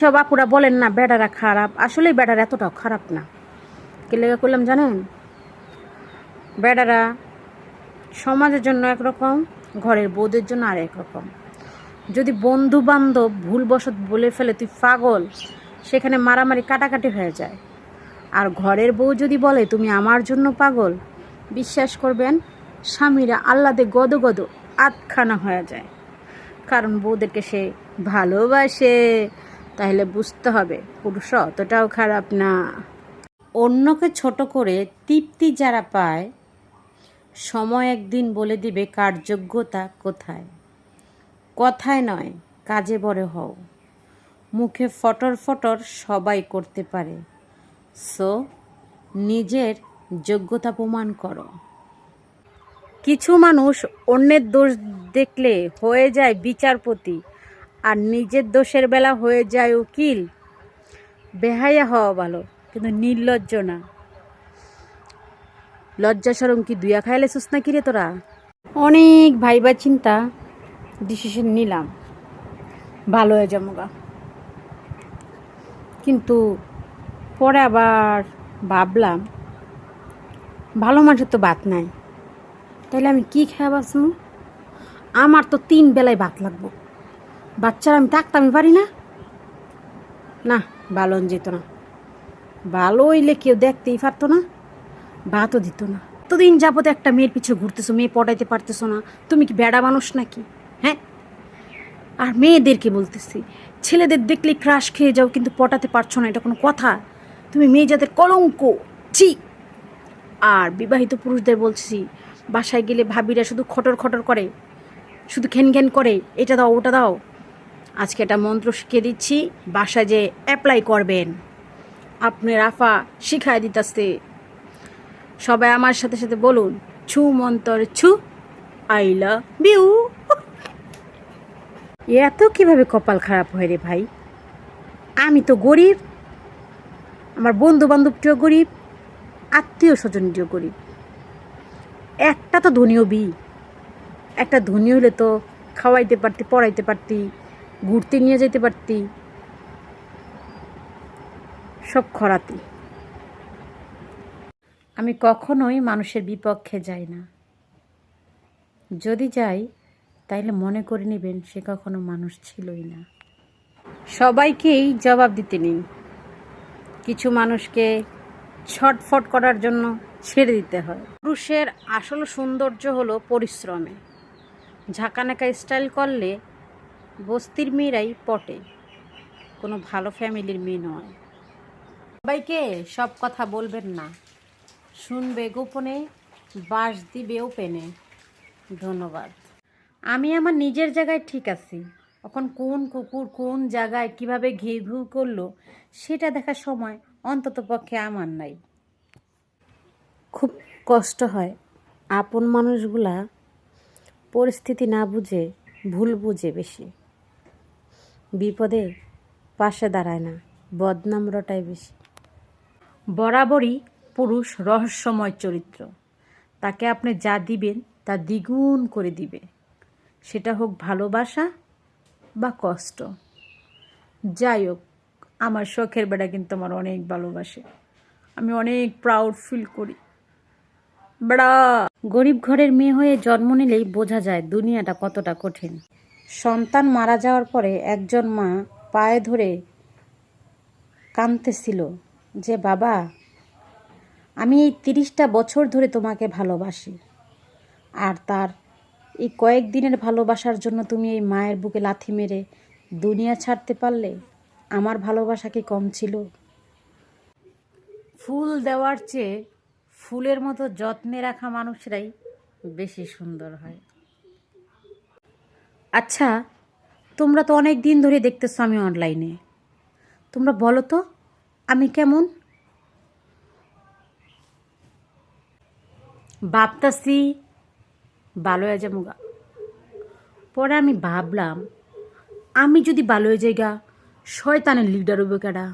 সব আপুরা বলেন না বেটারা খারাপ, আসলেই বেটারা এতটাও খারাপ না। কি লেগে করলাম জানেন? বেটারা সমাজের জন্য একরকম, ঘরের বউদের জন্য আর একরকম। যদি বন্ধু বান্ধব ভুলবশত বলে ফেলে তুই পাগল, সেখানে মারামারি কাটাকাটি হয়ে যায়। আর ঘরের বউ যদি বলে তুমি আমার জন্য পাগল, বিশ্বাস করবেন স্বামীরা আহ্লাদে গদ গদ আধখানা হয়ে যায়। কারণ বউদেরকে সে ভালোবাসে। তাহলে বুঝতে হবে পুরুষ অতটাও খারাপ না। অন্যকে ছোট করে তৃপ্তি যারা পায়, সময় একদিন বলে দিবে কার যোগ্যতা কোথায়। কথায় নয়, কাজে বড় হও। মুখে ফটর ফটর সবাই করতে পারে, সো নিজের যোগ্যতা প্রমাণ করো। কিছু মানুষ অন্যের দোষ দেখলে হয়ে যায় বিচারপতি, আর নিজের দোষের বেলা হয়ে যায় উকিল। বেহায়া হওয়া ভালো, কিন্তু নির্লজ্জ না। লজ্জা সরম কি দুইয়া খাইলে সুস না কিরে তোরা? অনেক ভাইবা চিন্তা ডিসিশন নিলাম ভালো হয়ে যাবো, কিন্তু পরে আবার ভাবলাম ভালো মানুষের তো ভাত নাই, তাইলে আমি কি খেয়ে বাঁচবো? আমার তো 3 বেলায় ভাত লাগবো। বাচ্চারা আমি থাকতে আমি পারি না। না, ভালো যেত না। ভালো হইলে কেউ দেখতেই পারতো না, ভাতও দিত না। এতদিন যাবত একটা মেয়ের পিছু ঘুরতেছো, মেয়ে পটাইতে পারতেছো না, তুমি কি বেড়া মানুষ নাকি? হ্যাঁ, আর মেয়েদেরকে বলতেছি, ছেলেদের দেখলে ক্রাশ খেয়ে যাও কিন্তু পটাতে পারছো না, এটা কোনো কথা? তুমি মেয়ে জাতের কলঙ্ক, ছি। আর বিবাহিত পুরুষদের বলছি, বাসায় গেলে ভাবিরা শুধু খটর খটর করে, শুধু ঘ্যান ঘ্যান করে, এটা দাও ওটা দাও। আজকে একটা মন্ত্র শিখিয়ে দিচ্ছি, বাসায় যে অ্যাপ্লাই করবেন। আপনার আফা শিখায় দিতেছে। সবাই আমার সাথে সাথে বলুন, ছু মন্তর ছু, আই লাভ ইউ। এত কিভাবে কপাল খারাপ হয় রে ভাই? আমি তো গরিব, আমার বন্ধু বান্ধবটিও গরিব, আত্মীয় স্বজনটিও গরিব। একটা তো ধনী হবি। একটা ধনী হলে তো খাওয়াইতে পারতি, পড়াইতে পারতি, ঘুরতে নিয়ে যেতে পারতি। সব খরাতি। আমি কখনোই মানুষের বিপক্ষে যাই না। যদি যাই তাইলে মনে করে নেবেন সে কখনো মানুষ ছিলই না। সবাইকেই জবাব দিতে নিন। কিছু মানুষকে ছটফট করার জন্য ছেড়ে দিতে হয়। পুরুষের আসল সৌন্দর্য হলো পরিশ্রমে। ঝাঁকানাকা স্টাইল করলে বস্তির মেয়েরাই পটে, কোনো ভালো ফ্যামিলির মেয়ে নয়। সবাইকে সব কথা বলবেন না, শুনবে গোপনে, বাস দিবে ওপেনে। ধন্যবাদ। আমি আমার নিজের জায়গায় ঠিক আছি। এখন কোন কুকুর কোন জায়গায় কিভাবে ঘেউ ঘেউ করলো সেটা দেখার সময় অন্তত পক্ষে আমার নাই। খুব কষ্ট হয়, আপন মানুষগুলা পরিস্থিতি না বুঝে ভুল বুঝে বেশি। বিপদে পাশে দাঁড়ায় না, বদনাম রটায় বেশি। বরাবরই পুরুষ রহস্যময় চরিত্র। তাকে আপনি যা দিবেন তা দ্বিগুণ করে দিবে, সেটা হোক ভালোবাসা বা কষ্ট। যাই হোক, আমার শখের বেটা কিন্তু আমার অনেক ভালোবাসে, আমি অনেক প্রাউড ফিল করি। বেড়া গরিব ঘরের মেয়ে হয়ে জন্ম নিলেই বোঝা যায় দুনিয়াটা কতটা কঠিন। সন্তান মারা যাওয়ার পরে একজন মা পায়ে ধরে কাঁদতেছিল যে বাবা, আমি এই 30টা বছর ধরে তোমাকে ভালোবাসি, আর তার এই কয়েকদিনের ভালোবাসার জন্য তুমি এই মায়ের বুকে লাথি মেরে দুনিয়া ছাড়তে পারলে, আমার ভালোবাসা কি কম ছিল? ফুল দেওয়ার চেয়ে ফুলের মতো যত্নে রাখা মানুষরাই বেশি সুন্দর হয়। আচ্ছা, তোমরা তো অনেক দিন ধরে দেখতেছো আমি অনলাইনে, তোমরা বলো তো আমি কেমন? ভাবতাছি ভালো হয়ে যাবো গা। পরে আমি ভাবলাম, আমি যদি ভালো হয়ে যাই গা, শয়তানের লিডার হইব কেডা?